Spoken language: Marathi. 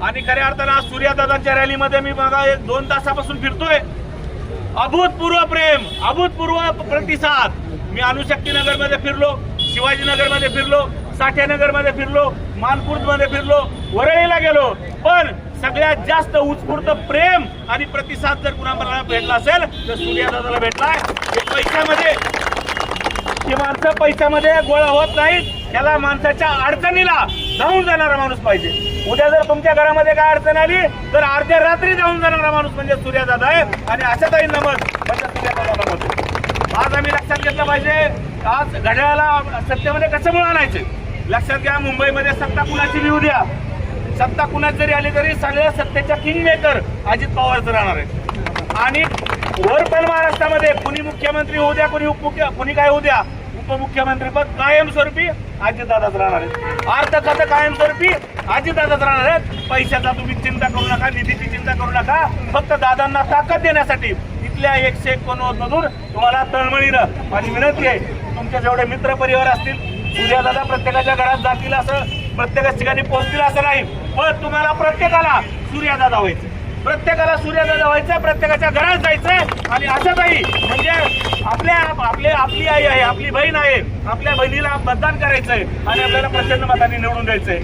आणि खऱ्या अर्थानं आज सूर्यदादांच्या रॅलीमध्ये मी बघा 1-2 तासापासून फिरतोय. अभूतपूर्व प्रेम, अभूतपूर्व प्रतिसाद. मी अणुशक्ती नगरमध्ये फिरलो, शिवाजीनगरमध्ये फिरलो, साठेनगरमध्ये फिरलो, मानपूरमध्ये फिरलो, वरळीला गेलो. पण सगळ्यात जास्त उत्स्फूर्त प्रेम आणि प्रतिसाद जर कुणाला भेटला असेल तर सूर्यदादाला भेटलाय. पैशामध्ये ही माणसं पैशामध्ये गोळा होत नाहीत. त्याला माणसाच्या अडचणीला जाऊन जाणारा माणूस पाहिजे. उद्या जर तुमच्या घरामध्ये काय अडचण आली तर अर्ध्या रात्री जाऊन जाणारा माणूस म्हणजे सूर्यदादा आहे. आणि अशातही नमत म्हणजे सूर्यदादाला मत. आज आम्ही लक्षात घेतलं पाहिजे, आज घड्याळाला सत्तेमध्ये कशामुळे आणायचे. लक्षात घ्या, मुंबईमध्ये सत्ता कुणाची येऊ द्या, सत्ता कुणाच जरी आली तरी सगळ्या सत्तेच्या किंग मेकर अजित पवारच राहणार आहे. आणि वर पण महाराष्ट्रामध्ये कुणी मुख्यमंत्री होऊ द्या, कुणी काय होऊ द्या, उपमुख्यमंत्रीपद कायमस्वरूपी अजितदादाच राहणार आहेत. अर्थ खातं कायमस्वरूपी अजितदादाच राहणार आहेत. पैशाचा तुम्ही चिंता करू नका, निधीची चिंता करू नका. फक्त दादांना ताकद देण्यासाठी इथल्या 191 मधून तुम्हाला तळमळीनं माझी विनंती आहे, तुमचे जेवढे मित्र परिवार असतील, सूर्यदादा प्रत्येकाच्या घरात जातील असं, प्रत्येकाच ठिकाणी पोहोचतील असं नाही. पण तुम्हाला प्रत्येकाला सूर्यदादा व्हायचं, प्रत्येकाला सूर्यदादा व्हायचं, प्रत्येकाच्या घरात जायचंय. आणि अशातही म्हणजे आपली आई आहे, आपली बहीण आहे, आपल्या बहिणीला मतदान करायचंय आणि आपल्याला प्रचंड मतांनी निवडून द्यायचंय.